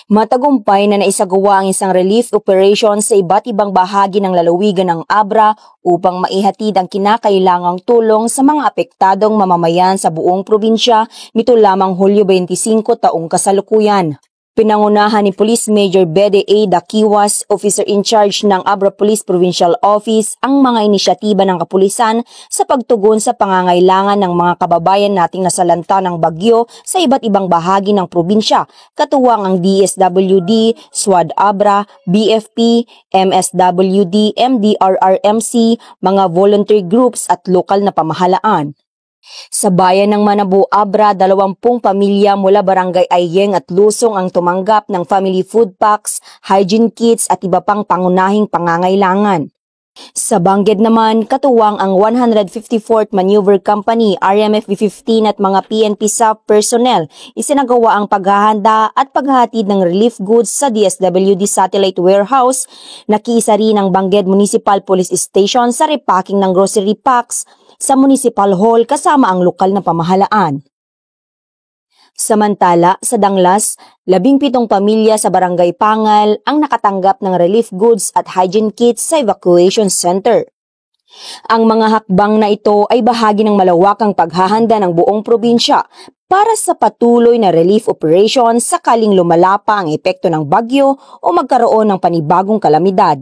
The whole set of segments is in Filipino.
Matagumpay na naisagawa ang isang relief operation sa iba't ibang bahagi ng lalawigan ng Abra upang maihatid ang kinakailangang tulong sa mga apektadong mamamayan sa buong probinsya nito lamang Hulyo 25 taong kasalukuyan. Pinangunahan ni Police Major Bede A. Dakiwas, Officer in Charge ng Abra Police Provincial Office, ang mga inisyatiba ng kapulisan sa pagtugon sa pangangailangan ng mga kababayan nating nasalanta ng bagyo sa iba't ibang bahagi ng probinsya, katuwang ang DSWD, SWAD Abra, BFP, MSWD, MDRRMC, mga volunteer groups at lokal na pamahalaan. Sa bayan ng Manabu, Abra, 20 pamilya mula Barangay Ayeng at Lusong ang tumanggap ng family food packs, hygiene kits at iba pang pangunahing pangangailangan. Sa Bangged naman, katuwang ang 154th Maneuver Company, RMF B-15 at mga PNP SAF personnel, isinagawa ang paghahanda at paghahatid ng relief goods sa DSWD Satellite Warehouse. Nakiisa rin ang Bangged Municipal Police Station sa repacking ng grocery packs sa Municipal Hall kasama ang lokal na pamahalaan. Samantala, sa Danglas, 17 pamilya sa Barangay Pangal ang nakatanggap ng relief goods at hygiene kits sa evacuation center. Ang mga hakbang na ito ay bahagi ng malawakang paghahanda ng buong probinsya para sa patuloy na relief operation sakaling lumala pa ang epekto ng bagyo o magkaroon ng panibagong kalamidad.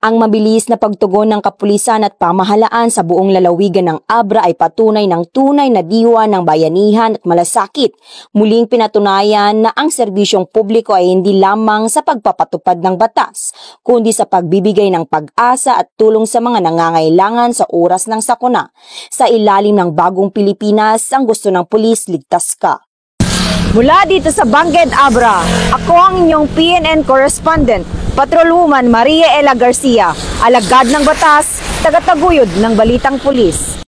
Ang mabilis na pagtugon ng kapulisan at pamahalaan sa buong lalawigan ng Abra ay patunay ng tunay na diwa ng bayanihan at malasakit. Muling pinatunayan na ang serbisyong publiko ay hindi lamang sa pagpapatupad ng batas, kundi sa pagbibigay ng pag-asa at tulong sa mga nangangailangan sa oras ng sakuna. Sa ilalim ng bagong Pilipinas, ang gusto ng pulis, ligtas ka. Mula dito sa Bangged, Abra, ako ang inyong PNN correspondent, Patrolwoman Maria Ella Garcia, alagad ng batas, tagataguyod ng Balitang Pulis.